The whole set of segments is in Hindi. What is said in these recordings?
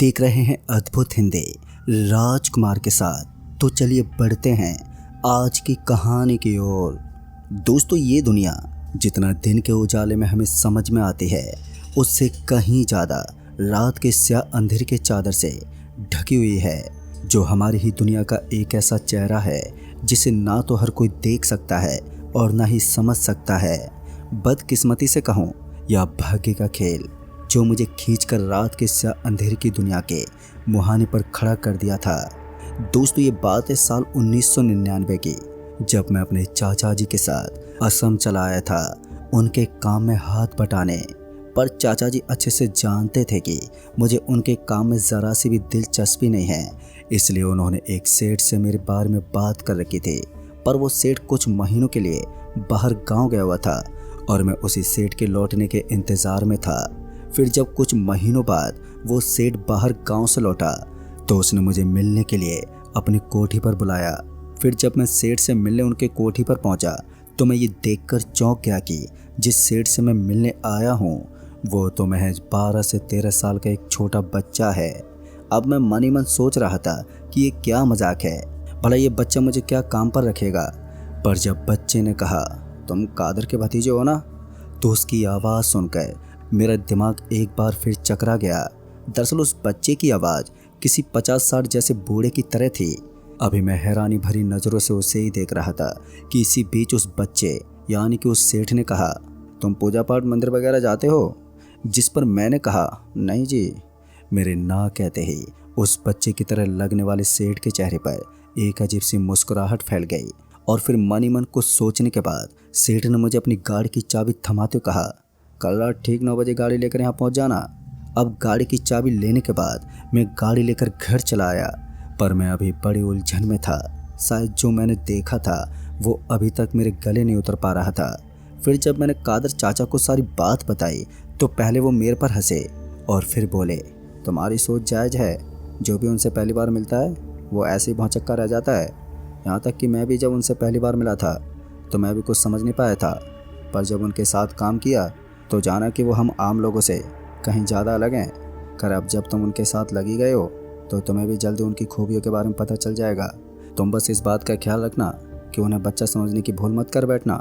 देख रहे हैं अद्भुत हिंदी राजकुमार के साथ। तो चलिए बढ़ते हैं आज की कहानी की ओर। दोस्तों, ये दुनिया जितना दिन के उजाले में हमें समझ में आती है, उससे कहीं ज़्यादा रात के स्याह अंधेरे के चादर से ढकी हुई है, जो हमारी ही दुनिया का एक ऐसा चेहरा है जिसे ना तो हर कोई देख सकता है और ना ही समझ सकता है। बदकिस्मती से कहूँ या भाग्य का खेल, जो मुझे खींचकर रात के स्याह अंधेरे की दुनिया के मुहाने पर खड़ा कर दिया था। दोस्तों, ये बात है साल 1999 की, जब मैं अपने चाचा जी के साथ असम चला आया था उनके काम में हाथ बटाने। पर चाचा जी अच्छे से जानते थे कि मुझे उनके काम में ज़रा सी भी दिलचस्पी नहीं है, इसलिए उन्होंने एक सेठ से मेरे बारे में बात कर रखी थी। पर वो सेठ कुछ महीनों के लिए बाहर गांव गया हुआ था और मैं उसी सेठ के लौटने के इंतज़ार में था। फिर जब कुछ महीनों बाद वो सेठ बाहर गांव से लौटा तो उसने मुझे मिलने के लिए अपनी कोठी पर बुलाया। फिर जब मैं सेठ से मिलने उनके कोठी पर पहुंचा तो मैं ये देखकर चौंक गया कि जिस सेठ से मैं मिलने आया हूँ वो तो महज 12 से 13 साल का एक छोटा बच्चा है। अब मैं मन ही मन सोच रहा था कि ये क्या मजाक है, भला ये बच्चा मुझे क्या काम पर रखेगा। पर जब बच्चे ने कहा, तुम कादर के भतीजे हो ना, तो उसकी आवाज़ सुनकर मेरा दिमाग एक बार फिर चकरा गया। दरअसल उस बच्चे की आवाज़ किसी 50-60 जैसे बूढ़े की तरह थी। अभी मैं हैरानी भरी नज़रों से उसे ही देख रहा था कि इसी बीच उस बच्चे यानी कि उस सेठ ने कहा, तुम पूजा पाठ मंदिर वगैरह जाते हो? जिस पर मैंने कहा, नहीं जी। मेरे ना कहते ही उस बच्चे की तरह लगने वाले सेठ के चेहरे पर एक अजीब सी मुस्कुराहट फैल गई और फिर मन ही मन कुछ सोचने के बाद सेठ ने मुझे अपनी गाड़ी की चाबी थमाते हुए कहा, कल रात ठीक 9 बजे गाड़ी लेकर यहाँ पहुँच जाना। अब गाड़ी की चाबी लेने के बाद मैं गाड़ी लेकर घर चला आया, पर मैं अभी बड़ी उलझन में था। शायद जो मैंने देखा था वो अभी तक मेरे गले नहीं उतर पा रहा था। फिर जब मैंने कादर चाचा को सारी बात बताई तो पहले वो मेरे पर हंसे और फिर बोले, तुम्हारी सोच जायज़ है, जो भी उनसे पहली बार मिलता है वो ऐसे ही भौचक्का रह जाता है। यहाँ तक कि मैं भी जब उनसे पहली बार मिला था तो मैं भी कुछ समझ नहीं पाया था, पर जब उनके साथ काम किया तो जाना कि वो हम आम लोगों से कहीं ज़्यादा अलग हैं। कर अब जब तुम उनके साथ लगी गए हो तो तुम्हें भी जल्दी उनकी खूबियों के बारे में पता चल जाएगा। तुम बस इस बात का ख्याल रखना कि उन्हें बच्चा समझने की भूल मत कर बैठना।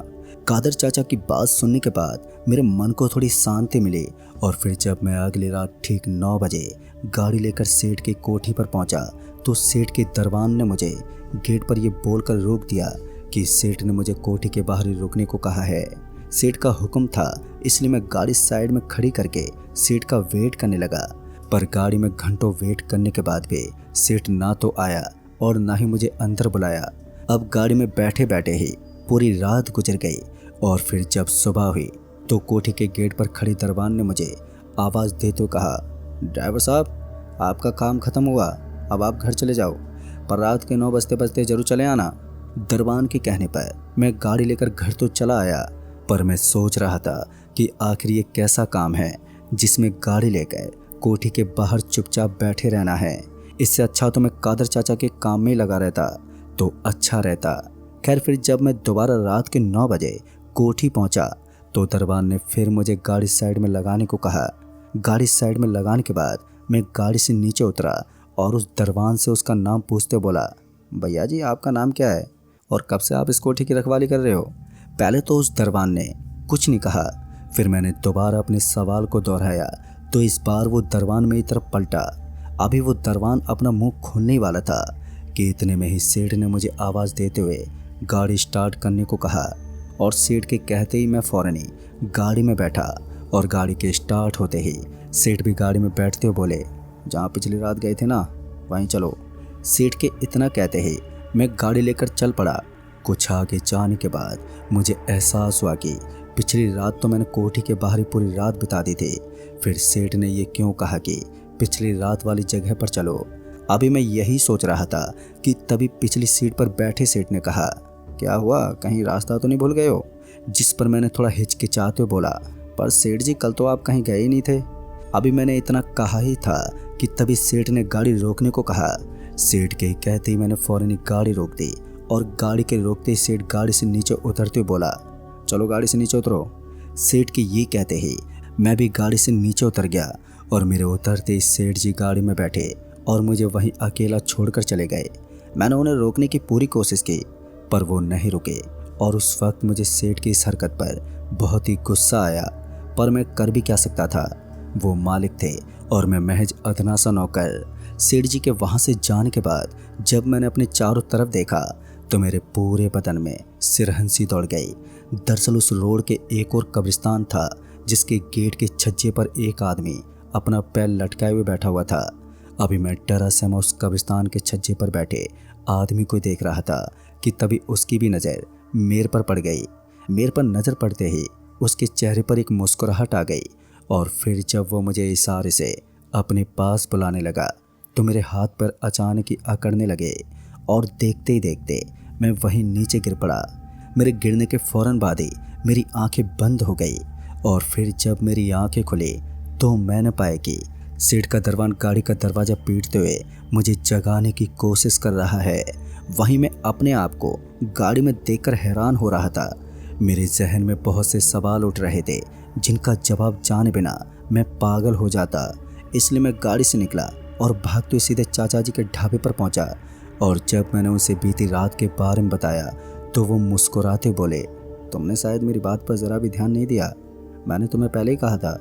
कादर चाचा की बात सुनने के बाद मेरे मन को थोड़ी शांति मिली और फिर जब मैं अगली रात ठीक 9 बजे गाड़ी लेकर सेठ की कोठी पर पहुंचा तो सेठ के दरबान ने मुझे गेट पर यह बोलकर रोक दिया कि सेठ ने मुझे कोठी के बाहर ही रुकने को कहा है। सेठ का हुक्म था, इसलिए मैं गाड़ी साइड में खड़ी करके सेठ का वेट करने लगा। पर गाड़ी में घंटों वेट करने के बाद भी सेठ ना तो आया और ना ही मुझे अंदर बुलाया। अब गाड़ी में बैठे बैठे ही पूरी रात गुजर गई और फिर जब सुबह हुई तो कोठी के गेट पर खड़ी दरबान ने मुझे आवाज़ देते हुए कहा, ड्राइवर साहब, आपका काम ख़त्म हुआ, अब आप घर चले जाओ, पर रात के 9 बजते बजते ज़रूर चले आना। दरबान के कहने पर मैं गाड़ी लेकर घर तो चला आया, पर मैं सोच रहा था कि आखिर ये कैसा काम है जिसमें गाड़ी लेकर कोठी के बाहर चुपचाप बैठे रहना है। इससे अच्छा तो मैं कादर चाचा के काम में लगा रहता तो अच्छा रहता। खैर, फिर जब मैं दोबारा रात के 9 बजे कोठी पहुंचा तो दरबान ने फिर मुझे गाड़ी साइड में लगाने को कहा। गाड़ी साइड में लगाने के बाद मैं गाड़ी से नीचे उतरा और उस दरबान से उसका नाम पूछते बोला, भैया जी, आपका नाम क्या है और कब से आप इस कोठी की रखवाली कर रहे हो? पहले तो उस दरबान ने कुछ नहीं कहा, फिर मैंने दोबारा अपने सवाल को दोहराया तो इस बार वो दरबान मेरी तरफ पलटा। अभी वो दरबान अपना मुंह खोलने ही वाला था कि इतने में ही सेठ ने मुझे आवाज़ देते हुए गाड़ी स्टार्ट करने को कहा और सेठ के कहते ही मैं फ़ौरन ही गाड़ी में बैठा और गाड़ी के स्टार्ट होते ही सेठ भी गाड़ी में बैठते हुए बोले, जहाँ पिछली रात गए थे ना, वहीं चलो। सेठ के इतना कहते ही मैं गाड़ी लेकर चल पड़ा। कुछ आगे जाने के बाद मुझे एहसास हुआ कि पिछली रात तो मैंने कोठी के बाहर ही पूरी रात बिता दी थी। फिर सेठ ने ये क्यों कहा कि पिछली रात वाली जगह पर चलो? अभी मैं यही सोच रहा था कि तभी पिछली सीट पर बैठे सेठ ने कहा, क्या हुआ, कहीं रास्ता तो नहीं भूल गए हो? जिस पर मैंने थोड़ा हिचकिचाते हुए बोला, पर सेठ जी, कल तो आप कहीं गए ही नहीं थे। अभी मैंने इतना कहा ही था कि तभी सेठ ने गाड़ी रोकने को कहा। सेठ के कहते ही मैंने फ़ौरन ही गाड़ी रोक दी और गाड़ी के रोकते ही सेठ गाड़ी से नीचे उतरते हुए बोला, चलो गाड़ी से नीचे उतरो। सेठ के ये कहते ही मैं भी गाड़ी से नीचे उतर गया और मेरे उतरते ही सेठ जी गाड़ी में बैठे और मुझे वहीं अकेला छोड़कर चले गए। मैंने उन्हें रोकने की पूरी कोशिश की पर वो नहीं रुके और उस वक्त मुझे सेठ की इस हरकत पर बहुत ही गुस्सा आया, पर मैं कर भी क्या सकता था। वो मालिक थे और मैं महज अदना सा नौकर। सेठ जी के वहाँ से जाने के बाद जब मैंने अपने चारों तरफ देखा तो मेरे पूरे बदन में सिरहंसी दौड़ गई। दरअसल उस रोड के एक और कब्रिस्तान था जिसके गेट के छज्जे पर एक आदमी अपना पैर लटकाए हुए बैठा हुआ था। अभी मैं डरा सहमा उस कब्रिस्तान के छज्जे पर बैठे आदमी को देख रहा था कि तभी उसकी भी नज़र मेरे पर पड़ गई। मेरे पर नज़र पड़ते ही उसके चेहरे पर एक मुस्कुराहट आ गई और फिर जब वो मुझे इशारे से अपने पास बुलाने लगा तो मेरे हाथ पर अचानक ही अकड़ने लगे और देखते ही देखते मैं वहीं नीचे गिर पड़ा। मेरे गिरने के फ़ौरन बाद ही मेरी आंखें बंद हो गई और फिर जब मेरी आंखें खुली तो मैंने पाया कि सेठ का दरवान गाड़ी का दरवाज़ा पीटते हुए मुझे जगाने की कोशिश कर रहा है। वहीं मैं अपने आप को गाड़ी में देखकर हैरान हो रहा था। मेरे जहन में बहुत से सवाल उठ रहे थे जिनका जवाब जाने बिना मैं पागल हो जाता। इसलिए मैं गाड़ी से निकला और भागते हुए सीधे चाचा जी के ढाबे पर पहुंचा और जब मैंने उनसे बीती रात के बारे में बताया तो वो मुस्कुराते बोले, तुमने शायद मेरी बात पर ज़रा भी ध्यान नहीं दिया। मैंने तुम्हें पहले ही कहा था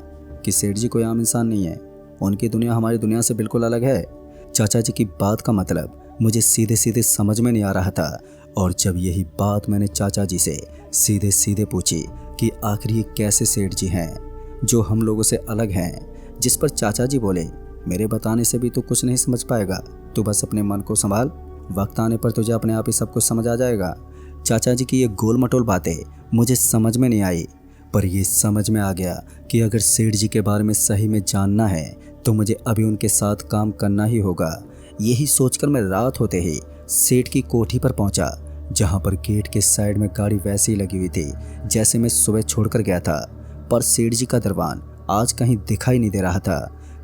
कि सेठ जी कोई आम इंसान नहीं है, उनकी दुनिया हमारी दुनिया से बिल्कुल अलग है। चाचा जी की बात का मतलब मुझे सीधे सीधे समझ में नहीं आ रहा था और जब यही बात मैंने चाचा जी से सीधे सीधे पूछी कि आखिर ये कैसे सेठ जी हैं जो हम लोगों से अलग हैं, जिस पर चाचा जी बोले, मेरे बताने से भी तो कुछ नहीं समझ पाएगा, तू बस अपने मन को संभाल, वक्त आने पर तुझे अपने आप ही सब कुछ समझ आ जाएगा। चाचा जी की ये गोल मटोल बातें मुझे समझ में नहीं आई, पर ये समझ में आ गया कि अगर सेठ जी के बारे में सही में जानना है तो मुझे अभी उनके साथ काम करना ही होगा। यही सोचकर मैं रात होते ही सेठ की कोठी पर पहुंचा, जहां पर गेट के साइड में गाड़ी वैसे ही लगी हुई थी जैसे मैं सुबह छोड़कर गया था, पर सेठ जी का दरबान आज कहीं दिखाई नहीं दे रहा था।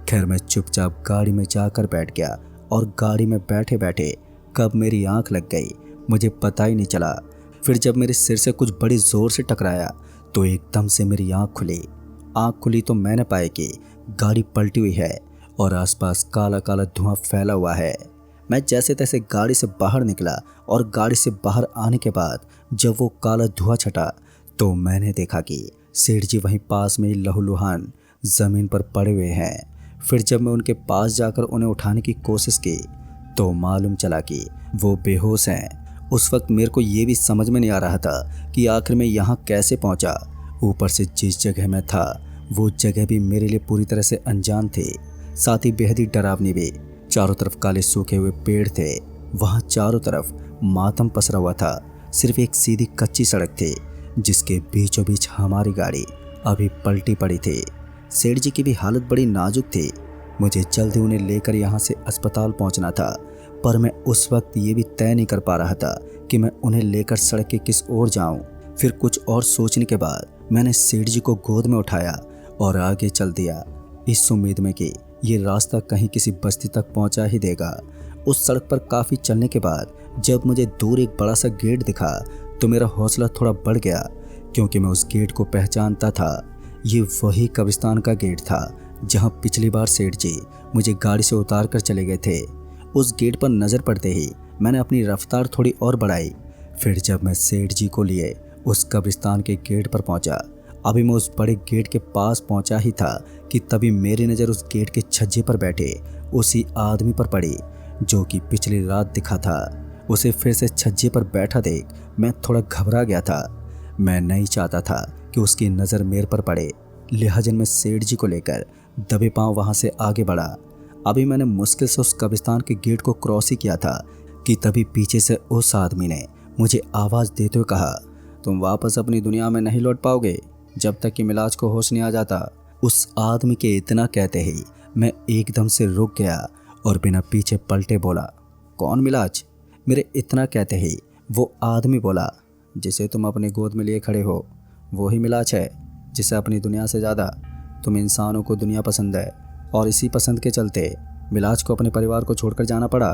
खैर मैं चुपचाप गाड़ी में जाकर बैठ गया और गाड़ी में बैठे बैठे कब मेरी आंख लग गई मुझे पता ही नहीं चला। फिर जब मेरे सिर से कुछ बड़ी ज़ोर से टकराया तो एकदम से मेरी आंख खुली तो मैंने पाया कि गाड़ी पलटी हुई है और आसपास काला काला धुआं फैला हुआ है। मैं जैसे तैसे गाड़ी से बाहर निकला और गाड़ी से बाहर आने के बाद जब वो काला धुआं छटा तो मैंने देखा कि सेठ जी वहीं पास में ही लहूलुहान ज़मीन पर पड़े हुए हैं। फिर जब मैं उनके पास जाकर उन्हें उठाने की कोशिश की तो मालूम चला कि वो बेहोश हैं। उस वक्त मेरे को ये भी समझ में नहीं आ रहा था कि आखिर मैं यहाँ कैसे पहुँचा। ऊपर से जिस जगह मैं था वो जगह भी मेरे लिए पूरी तरह से अनजान थी, साथ ही बेहद ही डरावनी भी। चारों तरफ काले सूखे हुए पेड़ थे, वहाँ चारों तरफ मातम पसरा हुआ था। सिर्फ एक सीधी कच्ची सड़क थी जिसके बीचों बीच हमारी गाड़ी अभी पलटी पड़ी थी। सेठ जी की भी हालत बड़ी नाजुक थी। मुझे जल्दी उन्हें लेकर यहाँ से अस्पताल पहुँचना था, पर मैं उस वक्त ये भी तय नहीं कर पा रहा था कि मैं उन्हें लेकर सड़क के किस ओर जाऊँ। फिर कुछ और सोचने के बाद मैंने सेठ जी को गोद में उठाया और आगे चल दिया, इस उम्मीद में कि ये रास्ता कहीं किसी बस्ती तक पहुंचा ही देगा। उस सड़क पर काफ़ी चलने के बाद जब मुझे दूर एक बड़ा सा गेट दिखा तो मेरा हौसला थोड़ा बढ़ गया, क्योंकि मैं उस गेट को पहचानता था। ये वही कब्रिस्तान का गेट था जहां पिछली बार सेठ जी मुझे गाड़ी से उतार कर चले गए थे। उस गेट पर नज़र पड़ते ही मैंने अपनी रफ्तार थोड़ी और बढ़ाई। फिर जब मैं सेठ जी को लिए उस कब्रिस्तान के गेट पर पहुंचा, अभी मैं उस बड़े गेट के पास पहुंचा ही था कि तभी मेरी नज़र उस गेट के छज्जे पर बैठे उसी आदमी पर पड़ी जो कि पिछली रात दिखा था। उसे फिर से छज्जे पर बैठा देख मैं थोड़ा घबरा गया था। मैं नहीं चाहता था कि उसकी नज़र मेरे पर पड़े, लिहाजन मैं सेठ जी को लेकर दबे पांव वहाँ से आगे बढ़ा। अभी मैंने मुश्किल से उस कब्रिस्तान के गेट को क्रॉस ही किया था कि तभी पीछे से उस आदमी ने मुझे आवाज़ देते हुए कहा, तुम वापस अपनी दुनिया में नहीं लौट पाओगे जब तक कि मिलाज को होश नहीं आ जाता। उस आदमी के इतना कहते ही मैं एकदम से रुक गया और बिना पीछे पलटे बोला, कौन मिलाज? मेरे इतना कहते ही वो आदमी बोला, जिसे तुम अपनी गोद में लिए खड़े हो वही मिलाज है जिसे अपनी दुनिया से ज़्यादा तुम इंसानों को दुनिया पसंद है, और इसी पसंद के चलते मिलाज को अपने परिवार को छोड़कर जाना पड़ा।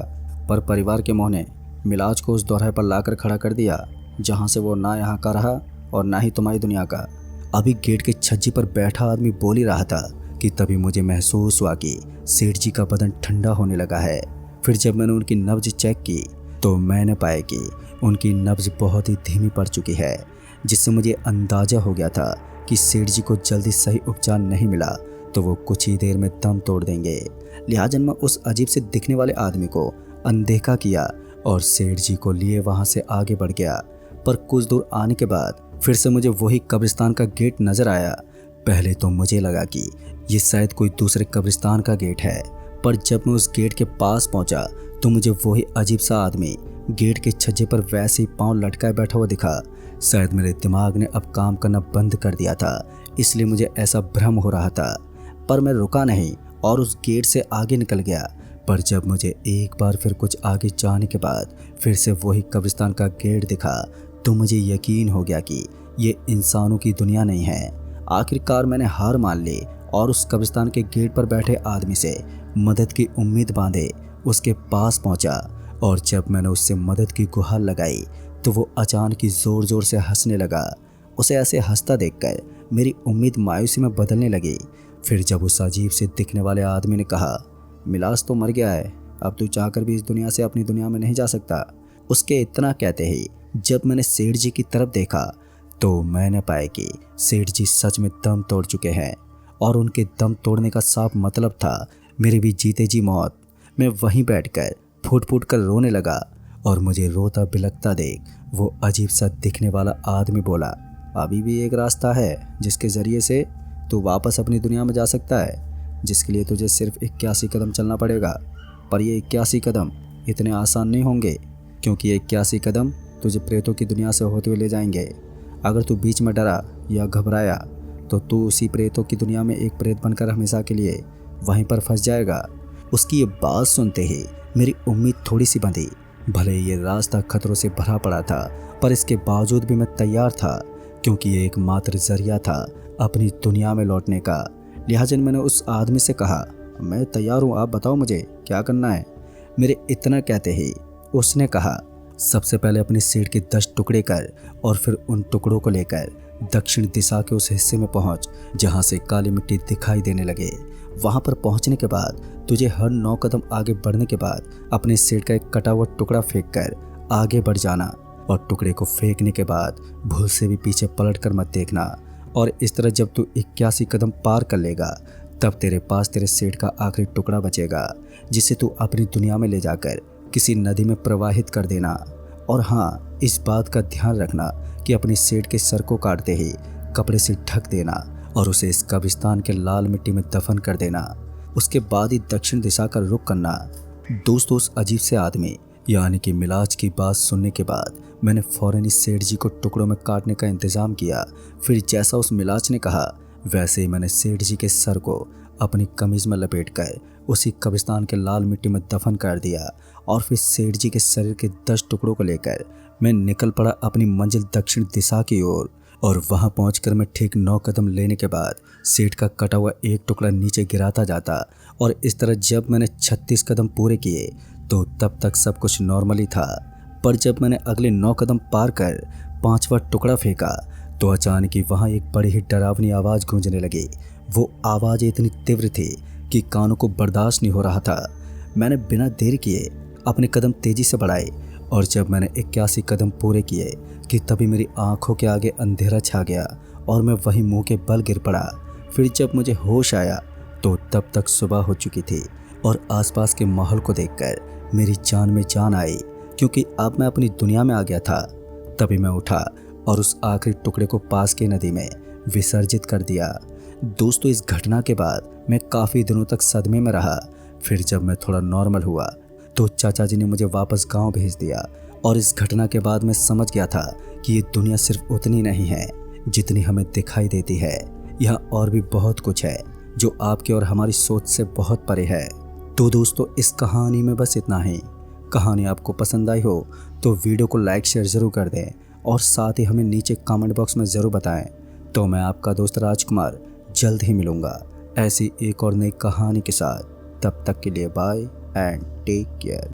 पर परिवार के मोह ने मिलाज को उस दोहरे पर लाकर खड़ा कर दिया जहाँ से वो ना यहाँ का रहा और ना ही तुम्हारी दुनिया का। अभी गेट के छज्जे पर बैठा आदमी बोल ही रहा था कि तभी मुझे महसूस हुआ कि सेठ जी का बदन ठंडा होने लगा है। फिर जब मैंने उनकी नब्ज चेक की तो मैंने पाया कि उनकी नब्ज बहुत ही धीमी पड़ चुकी है, जिससे मुझे अंदाजा हो गया था कि सेठ जी को जल्दी सही उपचार नहीं मिला तो वो कुछ ही देर में दम तोड़ देंगे। लिहाजा मैं उस अजीब से दिखने वाले आदमी को अनदेखा किया और सेठ जी को लिए वहां से आगे बढ़ गया। पर कुछ दूर आने के बाद फिर से मुझे वही कब्रिस्तान का गेट नजर आया। पहले तो मुझे लगा कि ये शायद कोई दूसरे कब्रिस्तान का गेट है, पर जब मैं उस गेट के पास पहुंचा तो मुझे वही अजीब सा आदमी गेट के छज्जे पर वैसे ही पांव लटकाए बैठा हुआ दिखा। शायद मेरे दिमाग ने अब काम करना बंद कर दिया था, इसलिए मुझे ऐसा भ्रम हो रहा था। पर मैं रुका नहीं और उस गेट से आगे निकल गया। पर जब मुझे एक बार फिर कुछ आगे जाने के बाद फिर से वही कब्रिस्तान का गेट दिखा तो मुझे यकीन हो गया कि ये इंसानों की दुनिया नहीं है। आखिरकार मैंने हार मान ली और उस कब्रिस्तान के गेट पर बैठे आदमी से मदद की उम्मीद बांधे उसके पास पहुंचा। और जब मैंने उससे मदद की गुहार लगाई तो वो अचानक ही जोर जोर से हंसने लगा। उसे ऐसे हंसता देखकर मेरी उम्मीद मायूसी में बदलने लगी। फिर जब उस अजीब से दिखने वाले आदमी ने कहा, मिलास तो मर गया है, अब तू चाहकर भी इस दुनिया से अपनी दुनिया में नहीं जा सकता। उसके इतना कहते ही जब मैंने सेठ जी की तरफ देखा तो मैंने पाया कि सेठ जी सच में दम तोड़ चुके हैं और उनके दम तोड़ने का साफ मतलब था मेरी भी जीते जी मौत। मैं वहीं बैठकर फूट फूट कर रोने लगा और मुझे रोता बिलखता देख वो अजीब सा दिखने वाला आदमी बोला, अभी भी एक रास्ता है जिसके ज़रिए से तू वापस अपनी दुनिया में जा सकता है, जिसके लिए तुझे सिर्फ 81 कदम चलना पड़ेगा। पर ये 81 कदम इतने आसान नहीं होंगे, क्योंकि ये 81 कदम तुझे प्रेतों की दुनिया से होते हुए ले जाएंगे। अगर तू बीच में डरा या घबराया तो तू उसी प्रेतों की दुनिया में एक प्रेत बनकर हमेशा के लिए वहीं पर फंस जाएगा। उसकी ये बात सुनते ही मेरी उम्मीद थोड़ी सी बंधी। भले ये रास्ता खतरों से भरा पड़ा था, पर इसके बावजूद भी मैं तैयार था, क्योंकि ये एकमात्र जरिया था अपनी दुनिया में लौटने का। लिहाजा मैंने उस आदमी से कहा, मैं तैयार हूँ, आप बताओ मुझे क्या करना है। मेरे इतना कहते ही उसने कहा, सबसे पहले अपने सिर के 10 टुकड़े कर और फिर उन टुकड़ों को लेकर दक्षिण दिशा के उस हिस्से में पहुंच जहां से काली मिट्टी दिखाई देने लगे। वहां पर पहुंचने के बाद तुझे हर 9 कदम आगे बढ़ने के बाद अपने सिर का एक कटा हुआ टुकड़ा फेंक कर आगे बढ़ जाना, और टुकड़े को फेंकने के बाद भूल से भी पीछे पलट कर मत देखना। और इस तरह जब तू 81 कदम पार कर लेगा तब तेरे पास तेरे सेठ का आखिरी टुकड़ा बचेगा, जिसे तू अपनी दुनिया में ले जाकर किसी नदी में प्रवाहित कर देना। और हाँ, इस बात का ध्यान रखना कि अपनी सेठ के सर को काटते ही कपड़े से ढक देना और उसे इस कब्रिस्तान के लाल मिट्टी में दफन कर देना। उसके बाद ही दक्षिण दिशा का रुख करना। दोस्तों, उस अजीब से आदमी यानी कि मिलाज की बात सुनने के बाद मैंने फौरन इस सेठ जी को टुकड़ों में काटने का इंतजाम किया। फिर जैसा उस मिलाज ने कहा वैसे ही मैंने सेठ जी के सर को अपनी कमीज में लपेटकर उसी कब्रिस्तान के लाल मिट्टी में दफन कर दिया। और फिर सेठ जी के शरीर के 10 टुकड़ों को लेकर मैं निकल पड़ा अपनी मंजिल दक्षिण दिशा की ओर। और वहां पहुंचकर मैं ठीक 9 कदम लेने के बाद सेठ का कटा हुआ एक टुकड़ा नीचे गिराता जाता। और इस तरह जब मैंने 36 कदम पूरे किए तो तब तक सब कुछ नॉर्मली था। पर जब मैंने अगले 9 कदम पार कर 5वां टुकड़ा फेंका तो अचानक ही वहाँ एक बड़ी ही डरावनी आवाज़ गूंजने लगी। वो आवाज़ इतनी तीव्र थी कि कानों को बर्दाश्त नहीं हो रहा था। मैंने बिना देर किए अपने कदम तेज़ी से बढ़ाए और जब मैंने 81 कदम पूरे किए कि तभी मेरी आंखों के आगे अंधेरा छा गया और मैं वहीं मुंह के बल गिर पड़ा। फिर जब मुझे होश आया तो तब तक सुबह हो चुकी थी और आसपास के माहौल को देखकर मेरी जान में जान आई, क्योंकि अब मैं अपनी दुनिया में आ गया था। तभी मैं उठा और उस आखिरी टुकड़े को पास की नदी में विसर्जित कर दिया। दोस्तों, इस घटना के बाद मैं काफ़ी दिनों तक सदमे में रहा। फिर जब मैं थोड़ा नॉर्मल हुआ तो चाचा जी ने मुझे वापस गांव भेज दिया। और इस घटना के बाद मैं समझ गया था कि ये दुनिया सिर्फ उतनी नहीं है जितनी हमें दिखाई देती है। यहाँ और भी बहुत कुछ है जो आपके और हमारी सोच से बहुत परे है। तो दोस्तों, इस कहानी में बस इतना ही। कहानी आपको पसंद आई हो तो वीडियो को लाइक शेयर ज़रूर कर दें और साथ ही हमें नीचे कमेंट बॉक्स में ज़रूर बताएं। तो मैं आपका दोस्त राजकुमार जल्द ही मिलूँगा ऐसी एक और नई कहानी के साथ। तब तक के लिए बाय एंड टेक केयर।